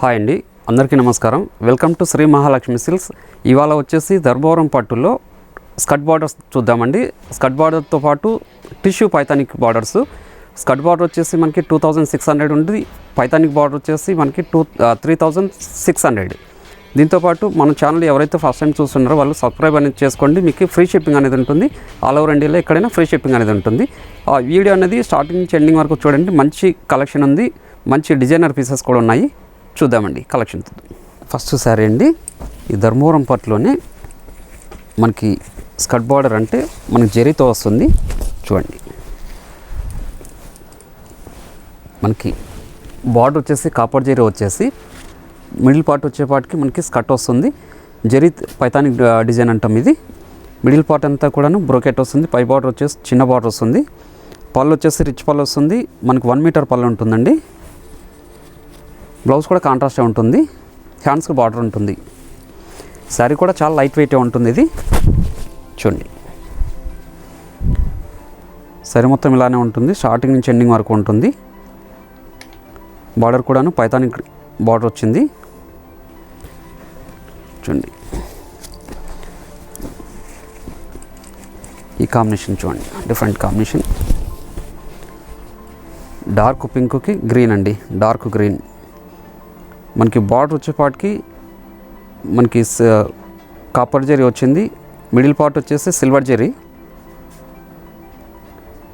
Hi అండి, అందరికీ నమస్కారం. Welcome to Shri Mahalakshmi silks. ఇవాళ వచ్చేసి ధర్మవరం పట్టులో స్కర్ట్ బార్డర్స్ చూద్దామండి. స్కర్ట్ బార్డర్తో పాటు టిష్యూ పైతానిక్ బార్డర్స్. స్కర్ట్ బార్డర్ వచ్చేసి మనకి 2600 ఉంది. పైతానిక్ బార్డర్ వచ్చేసి మనకి 3600. దీంతోపాటు మన ఛానల్ ఎవరైతే ఫస్ట్ టైం చూస్తున్నారో వాళ్ళు సబ్స్క్రైబ్ అనేది చేసుకోండి. మీకు ఫ్రీ షిప్పింగ్ అనేది ఉంటుంది. ఆల్ ఓవర్ ఇండియాలో ఎక్కడైనా ఫ్రీ షిప్పింగ్ అనేది ఉంటుంది. ఆ వీడియో అనేది స్టార్టింగ్ నుంచి ఎండింగ్ వరకు చూడండి. మంచి కలెక్షన్ ఉంది, మంచి డిజైనర్ పీసెస్ కూడా ఉన్నాయి. చూద్దామండి కలెక్షన్. ఫస్ట్ సారీ అండి, ఈ ధర్మవరం పట్టులోనే మనకి స్కర్ట్ బార్డర్ అంటే మనకి జరీతో వస్తుంది. చూడండి, మనకి బార్డర్ వచ్చేసి కాపర్ జరీ వచ్చేసి మిడిల్ పార్ట్ వచ్చేపాటికి మనకి స్కర్ట్ వస్తుంది. జరీ పైతానిక్ డిజైన్ అంటాం ఇది. మిడిల్ పార్ట్ అంతా కూడాను బ్రోకెట్ వస్తుంది. పై బార్డర్ వచ్చేసి చిన్న బార్డర్ వస్తుంది. పళ్ళు వచ్చేసి రిచ్ పళ్ళు వస్తుంది. మనకి 1 మీటర్ పళ్ళు ఉంటుందండి. బ్లౌజ్ కూడా కాంట్రాస్టే ఉంటుంది. హ్యాండ్స్కి బార్డర్ ఉంటుంది. శారీ కూడా చాలా లైట్ వెయిటే ఉంటుంది. ఇది చూడండి, శారీ మొత్తం ఇలానే ఉంటుంది. స్టార్టింగ్ నుంచి ఎండింగ్ వరకు ఉంటుంది. బార్డర్ కూడాను పైతానిక్ బార్డర్ వచ్చింది. చూడండి, ఈ కాంబినేషన్ చూడండి, డిఫరెంట్ కాంబినేషన్. డార్క్ పింక్కి గ్రీన్ అండి, డార్క్ గ్రీన్. మనకి బార్డర్ వచ్చేపాటికి మనకి కాపర్ జరీ వచ్చింది. మిడిల్ పార్ట్ వచ్చేసి సిల్వర్ జరీ.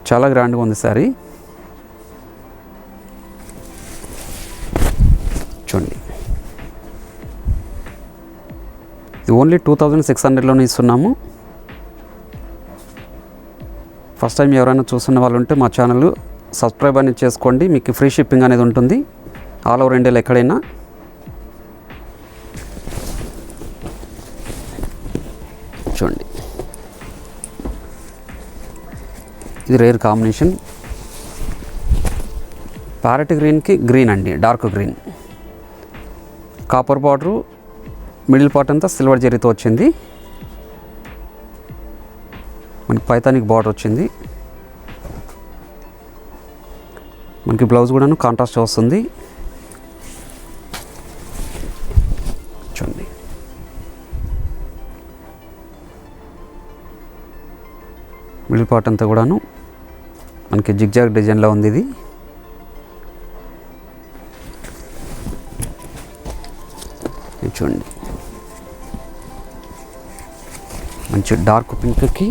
చాలా గ్రాండ్గా ఉంది శారీ. చూడండి, ఇది ఓన్లీ 2600లోనే ఇస్తున్నాము. ఫస్ట్ టైం ఎవరైనా చూస్తున్న వాళ్ళు ఉంటే మా ఛానల్ సబ్స్క్రైబ్ అనేది చేసుకోండి. మీకు ఫ్రీ షిప్పింగ్ అనేది ఉంటుంది ఆల్ ఓవర్ ఇండియాలో ఎక్కడైనా. చూడండి, ఇది రేర్ కాంబినేషన్. ప్యారెట్ గ్రీన్కి గ్రీన్ అండి, dark green. Copper border, middle part అంతా సిల్వర్ జరీతో వచ్చింది. మనకి పైతానిక్ బార్డర్ వచ్చింది. మనకి బ్లౌజ్ కూడాను కాంట్రాస్ట్ వస్తుంది. చూడండి, మిడిల్ పార్ట్ అంతా కూడాను మనకి జిగ్జాగ్ డిజైన్లో ఉంది. ఇది చూడండి, మంచి డార్క్ పింక్కి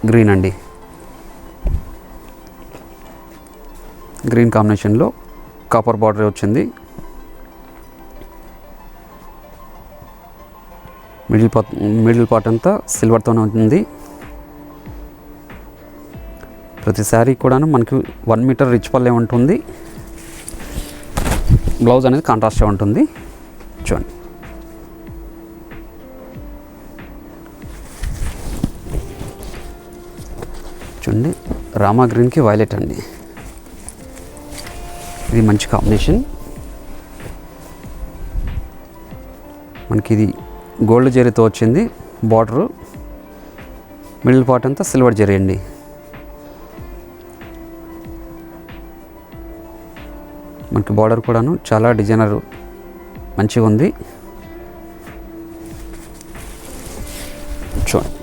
గ్రీన్ అండి. గ్రీన్ కాంబినేషన్లో కాపర్ బార్డర్ వచ్చింది. మిడిల్ పార్ట్ అంతా సిల్వర్తోనే ఉంటుంది. ప్రతి శారీ కూడాను మనకి 1 మీటర్ రిచ్ పల్లె ఉంటుంది. బ్లౌజ్ అనేది కాంట్రాస్ట్గా ఉంటుంది. చూడండి, చూడండి, రామా గ్రీన్కి వైలెట్ అండి. ఇది మంచి కాంబినేషన్. మనకి ఇది గోల్డ్ జరీతో వచ్చింది బార్డరు. మిడిల్ పార్ట్ అంతా సిల్వర్ జరీ అండి. మనకి బార్డర్ కూడాను చాలా డిజైనర్ మంచిగా ఉంది. చూడండి,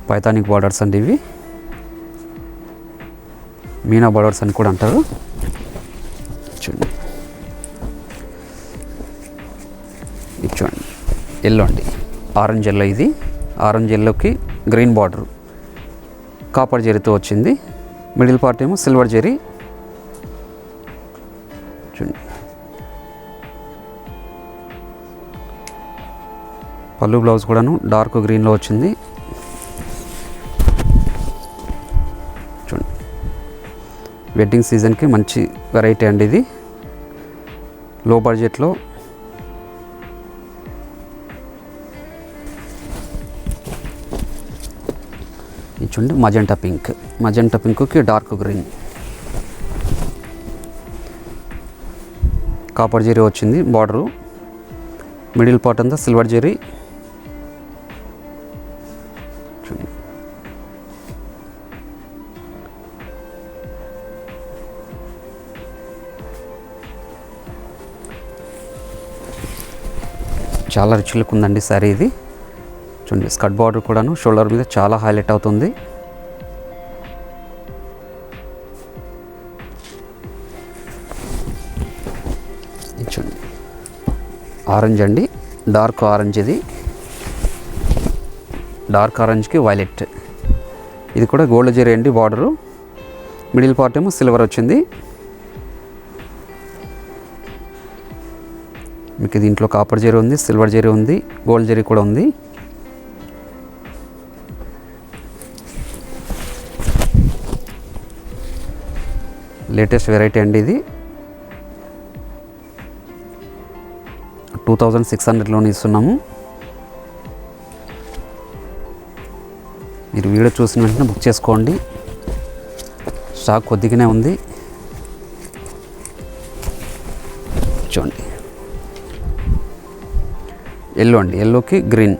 పైతానిక్ బార్డర్స్ అండి ఇవి. మీనా బార్డర్స్ అని కూడా అంటారు. చూడండి, ఇది చూడండి, ఎల్లో అండి, ఆరెంజ్ ఎల్లో. ఇది ఆరెంజ్ ఎల్లోకి గ్రీన్ బార్డర్ కాపర్ జరీతో వచ్చింది. మిడిల్ పార్ట్ ఏమో సిల్వర్ జరీ. చూడండి, పళ్ళు బ్లౌజ్ కూడాను డార్క్ గ్రీన్లో వచ్చింది. చూడండి, వెడ్డింగ్ సీజన్కి మంచి వెరైటీ అండి ఇది. లో బడ్జెట్లో చూడండి, మజెంటా పింక్కి డార్క్ గ్రీన్. కాపర్ జరీ వచ్చింది బార్డరు. మిడిల్ పార్ట్ అంతా సిల్వర్ జరీ. చాలా రిచ్ లుక్ ఉందండి శారీ ఇది. చూడండి స్కర్ట్ బార్డర్ కూడాను షోల్డర్ మీద చాలా హైలైట్ అవుతుంది. చూడండి ఆరెంజ్ అండి, డార్క్ ఆరెంజ్, ఇది డార్క్ ఆరెంజ్కి వైలెట్. ఇది కూడా గోల్డ్ జరీ అండి బార్డరు. మిడిల్ పార్ట్ ఏమో సిల్వర్ వచ్చింది. మీకు దీంట్లో కాపర్ జరీ ఉంది, సిల్వర్ జరీ ఉంది, గోల్డ్ జరీ కూడా ఉంది. లేటెస్ట్ వెరైటీ అండి ఇది. 2600లోనే ఇస్తున్నాము. మీరు వీడియో చూసిన వెంటనే బుక్ చేసుకోండి, స్టాక్ కొద్దిగానే ఉంది. చూడండి ఎల్లో అండి, ఎల్లోకి గ్రీన్.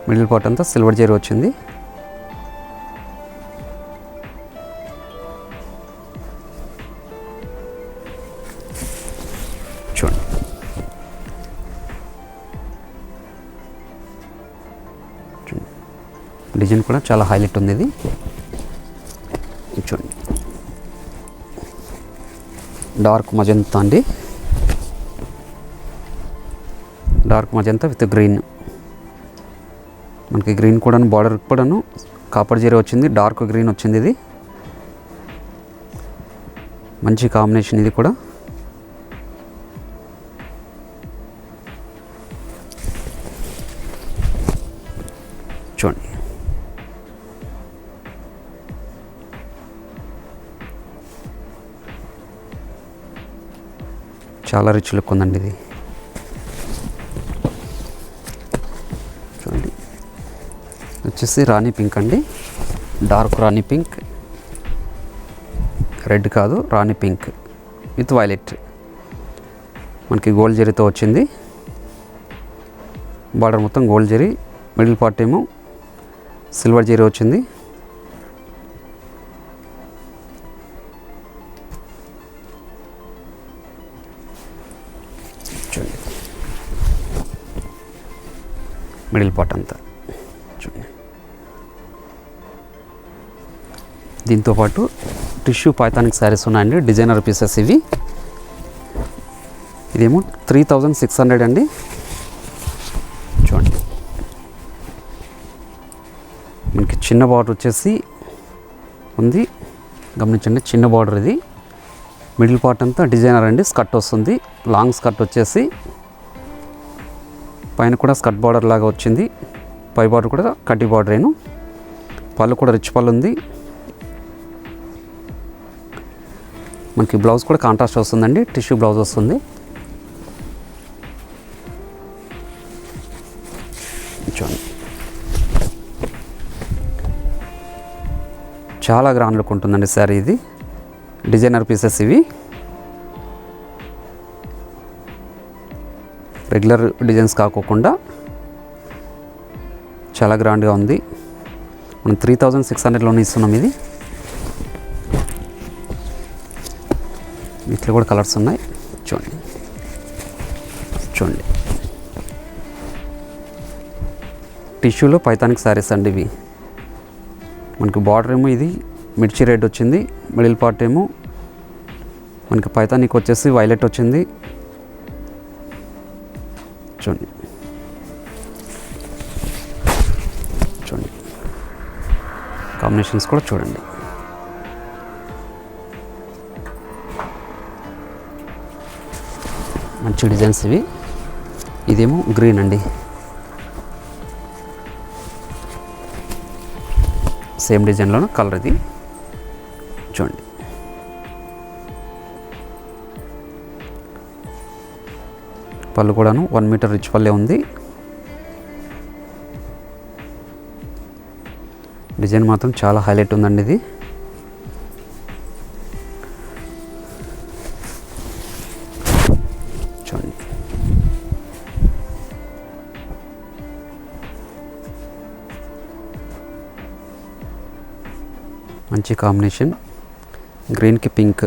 మిడిల్ పార్ట్ అంతా సిల్వర్ జరీ వచ్చింది. చూడండి డిజైన్ కూడా చాలా హైలైట్ ఉంది ఇది. చూడండి డార్క్ మజంతా అండి, డార్క్ మజంతా విత్ గ్రీన్. మనకి గ్రీన్ కూడాను బార్డర్ కూడాను కాపర్ జరీ వచ్చింది, డార్క్ గ్రీన్ వచ్చింది. ఇది మంచి కాంబినేషన్ ఇది కూడా. చూడండి చాలా రిచ్ లుక్ ఉందండి ఇది. చూడండి వచ్చేసి రాణి పింక్ అండి, డార్క్ రాణి పింక్, రెడ్ కాదు రాణి పింక్ విత్ వైలెట్. మనకి గోల్డ్ జరీతో వచ్చింది. బార్డర్ మొత్తం గోల్డ్ జరీ, మిడిల్ పార్ట్ ఏమో సిల్వర్ జరీ వచ్చింది. చూడండి మిడిల్ పార్ట్ అంతా. చూడండి దీంతోపాటు టిష్యూ పైథానిక్ శారీస్ ఉన్నాయండి, డిజైనర్ పీసెస్ ఇవి. ఇదేమో 3600 అండి. చూడండి మనకి చిన్న బార్డర్ వచ్చేసి ఉంది, గమనించండి చిన్న బార్డర్ ఇది. మిడిల్ పార్ట్ అంతా డిజైనర్ అండి, స్కర్ట్ వస్తుంది, లాంగ్ స్కర్ట్ వచ్చేసి పైన కూడా స్కర్ట్ బార్డర్ లాగా వచ్చింది. పై బార్డర్ కూడా కడ్డీ బార్డరేను. పళ్ళు కూడా రిచ్ పళ్ళు ఉంది. మనకి బ్లౌజ్ కూడా కాంట్రాస్ట్ వస్తుందండి, టిష్యూ బ్లౌజ్ వస్తుంది. చూడండి చాలా గ్రాండ్ లుక్ ఉంటుందండి శారీ ఇది. డిజైనర్ పీసెస్ ఇవి. రెగ్యులర్ డిజైన్స్ కాకోకుండా చాలా గ్రాండ్గా ఉంది. మనం 3600లోనే ఇస్తున్నాం ఇది. వీటిలో కూడా కలర్స్ ఉన్నాయి. చూడండి చూడండి టిష్యూలో పైథానిక్ శారీస్ అండి ఇవి. మనకి బార్డర్ ఏమో ఇది మిర్చి రెడ్ వచ్చింది, మిడిల్ పార్ట్ ఏమో మనకి పైథానిక్ వచ్చేసి వైలెట్ వచ్చింది. చూడండి చూడండి కాంబినేషన్స్ కూడా చూడండి. మంచి డిజైన్స్ ఇవి. ఇదేమో గ్రీన్ అండి, సేమ్ డిజైన్లోనూ కలర్ ఇది. చూడండి పళ్ళు కూడాను 1 మీటర్ రిచ్ పల్లె ఉంది. డిజైన్ మాత్రం చాలా హైలైట్ ఉందండి ఇది. చూడండి మంచి కాంబినేషన్. గ్రీన్కి పింక్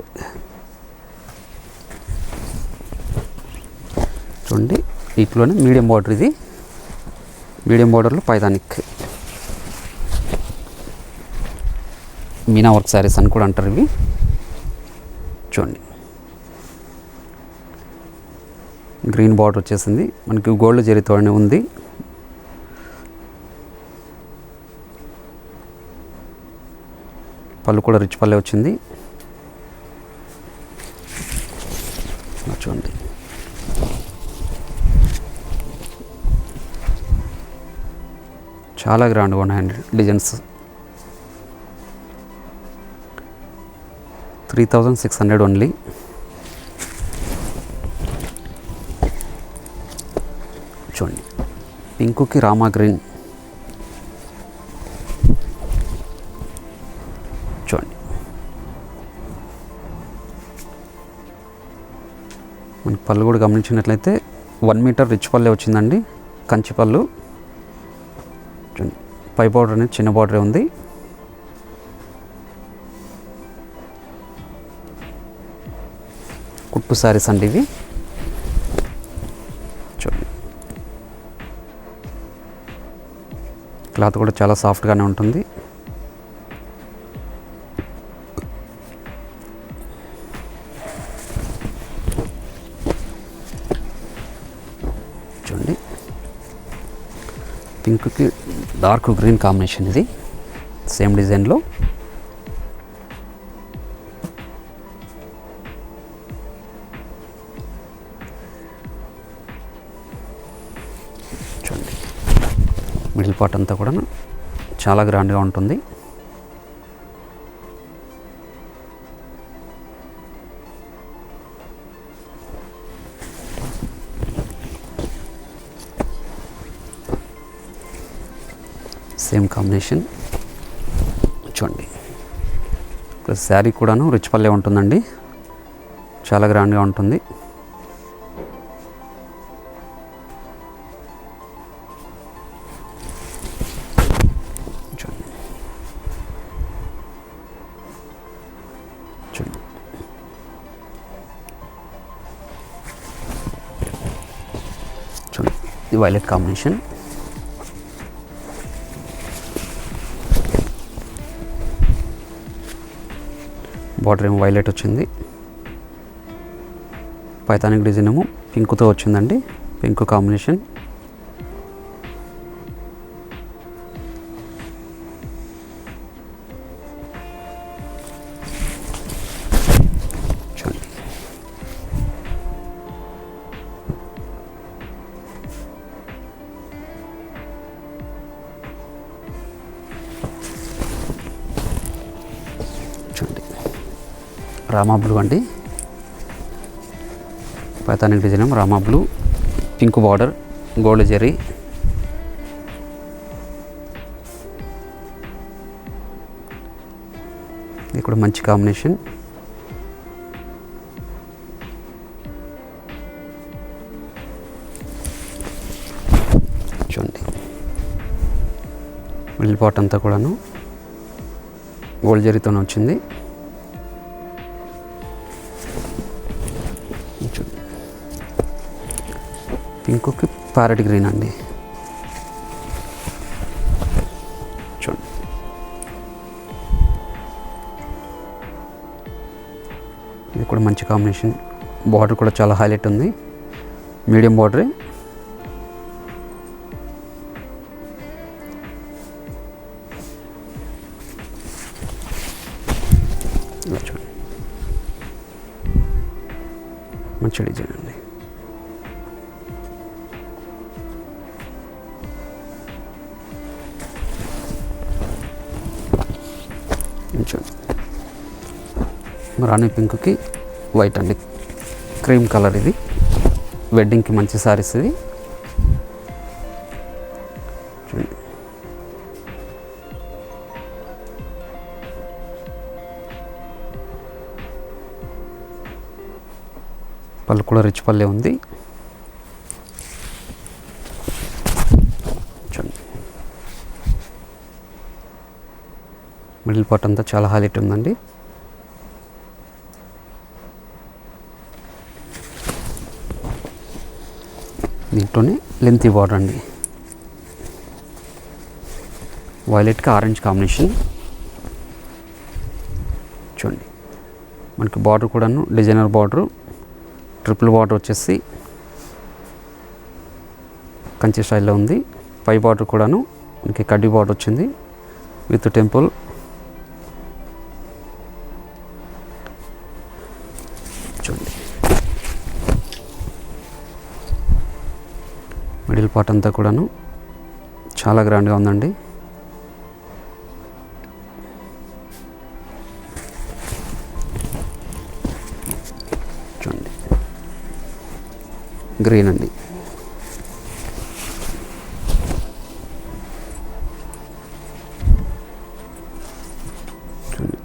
చూడండి. వీటిలోనే మీడియం బార్డర్, ఇది మీడియం బార్డర్లో పైతానిక్ మీనా వర్క్ శారీస్ అని కూడా అంటారు ఇవి. చూడండి గ్రీన్ బార్డర్ వచ్చేసింది, మనకి గోల్డ్ జరీతోనే ఉంది. పళ్ళు కూడా రిచ్ పల్లె వచ్చింది. చూడండి చాలా గ్రాండ్గా ఉన్నాయండి డిజైన్స్. 3600 ఓన్లీ. చూడండి పింకుకి రామా గ్రీన్. చూడండి మనకి పళ్ళు కూడా గమనించినట్లయితే 1 మీటర్ రిచ్ పల్లె వచ్చిందండి, కంచి పళ్ళు. చూడండి పై బార్డర్ అనేది చిన్న బార్డరే ఉంది. కుట్టు శారీస్ అండి ఇవి. చూడండి క్లాత్ కూడా చాలా సాఫ్ట్గానే ఉంటుంది. చూడండి పింక్కి డార్క్ గ్రీన్ కాంబినేషన్, ఇది సేమ్ డిజైన్లో. చూడండి మిడిల్ పార్ట్ అంతా కూడా చాలా గ్రాండ్గా ఉంటుంది. Same combination. చూడండి ప్లస్ శారీ కూడాను రిచ్ పల్లె ఉంటుందండి, చాలా గ్రాండ్గా ఉంటుంది. చూడండి చూడండి చూడండి ఇది వైలెట్ కాంబినేషన్. బార్డర్ ఏమో వైలెట్ వచ్చింది, పైతానిక్ డిజైన్ ఏమో పింక్తో వచ్చిందండి, పింక్ కాంబినేషన్. చూడండి చూడండి రామా బ్లూ అండి, పైతానిక్ design Rama blue, pink border, gold zari. ఇది కూడా మంచి కాంబినేషన్. చూడండి మిడిల్ పార్ట్ అంతా కూడాను గోల్డ్ జరీతోనే వచ్చింది. పింక్కి ప్యారెట్ గ్రీన్ అండి. చూడండి ఇది కూడా మంచి కాంబినేషన్. బార్డర్ కూడా చాలా హైలైట్ ఉంది, మీడియం బార్డరే. ఇలా చూడండి మంచి డిజైన్ అండి. రాణి పింక్కి వైట్ అండి, క్రీమ్ కలర్. ఇది వెడ్డింగ్కి మంచి సారీస్ ఇది. చూడండి పళ్ళు కూడా రిచ్ పల్లె ఉంది. చూడండి మిడిల్ పార్ట్ అంతా చాలా హైలైట్ ఉందండి. దీంట్లోనే లెంతీ బార్డర్ అండి, వైలెట్కి ఆరెంజ్ కాంబినేషన్. చూడండి మనకి బార్డర్ కూడాను డిజైనర్ బార్డరు, ట్రిపుల్ బార్డర్ వచ్చేసి కంచి స్టైల్లో ఉంది. పై బార్డర్ కూడాను మనకి కడ్డీ బార్డర్ వచ్చింది విత్ టెంపుల్. చూడండి మిడిల్ పార్ట్ అంతా కూడాను చాలా గ్రాండ్గా ఉందండి. చూడండి గ్రీన్ అండి. చూడండి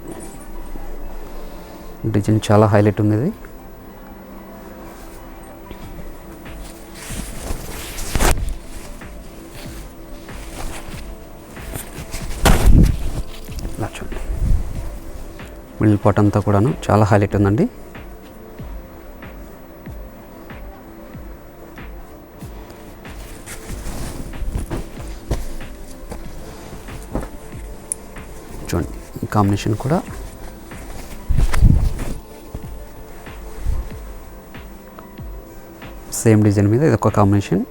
డిజైన్ చాలా హైలైట్ ఉంది ఇది. ఇలా చూడండి మిడిల్ పార్ట్ అంతా కూడాను చాలా హైలైట్ ఉందండి. చూడండి ఈ కాంబినేషన్ కూడా సేమ్ డిజైన్ మీద ఇదొక కాంబినేషన్.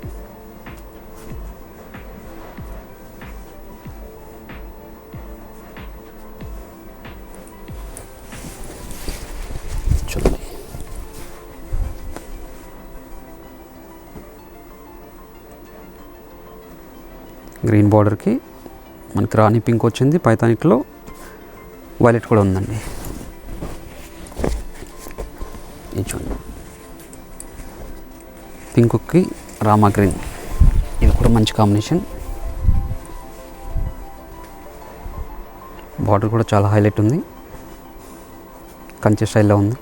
చూడండి గ్రీన్ బార్డర్కి మనకి రాణి పింక్ వచ్చింది, పైతానిక్లో వైలెట్ కూడా ఉందండి. ఇది చూడండి పింక్కి రామా గ్రీన్, ఇది కూడా మంచి కాంబినేషన్. బార్డర్ కూడా చాలా హైలైట్ ఉంది, కంచి స్టైల్లో ఉంది.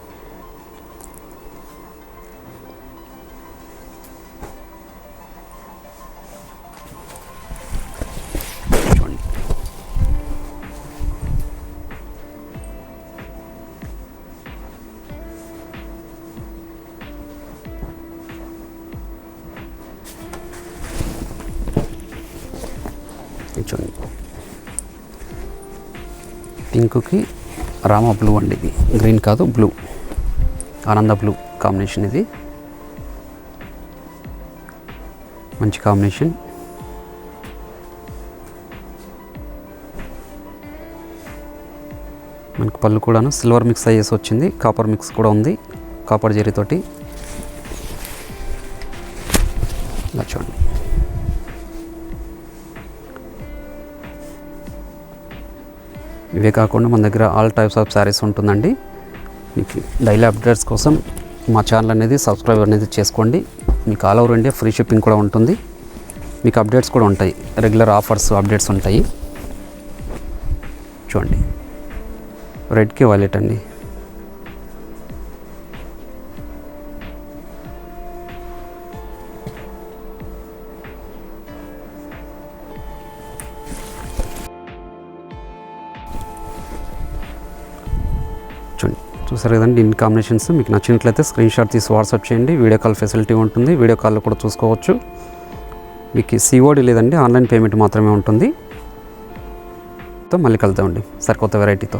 చూడండి చూడండి పింక్కి రామా బ్లూ అండి, ఇది గ్రీన్ కాదు బ్లూ, ఆనంద బ్లూ కాంబినేషన్. ఇది మంచి కాంబినేషన్. మనకి పళ్ళు కూడాను సిల్వర్ మిక్స్ అయ్యేసి వచ్చింది, కాపర్ మిక్స్ కూడా ఉంది, కాపర్ జరీతోటి. ఇలా చూడండి ఇవే కాకుండా మన దగ్గర ఆల్ టైప్స్ ఆఫ్ శారీస్ ఉంటుందండి. మీకు డైలీ అప్డేట్స్ కోసం మా ఛానల్ అనేది సబ్స్క్రైబ్ అనేది చేసుకోండి. మీకు all over India free shipping కూడా ఉంటుంది. మీకు అప్డేట్స్ కూడా ఉంటాయి, రెగ్యులర్ ఆఫర్స్ అప్డేట్స్ ఉంటాయి. చూడండి రెడ్కి వైలెట్ అండి. చూడండి చూసారు కదండి ఇన్ కాంబినేషన్స్. మీకు నచ్చినట్లయితే స్క్రీన్ షాట్ తీసి వాట్సాప్ చేయండి, వీడియో కాల్ ఫెసిలిటీ ఉంటుంది, వీడియో కాల్లో కూడా చూసుకోవచ్చు. మీకు సిఓడి లేదండి, ఆన్లైన్ పేమెంట్ మాత్రమే ఉంటుంది. మళ్ళీ కలుద్దామండి సరికొత్త వెరైటీతో.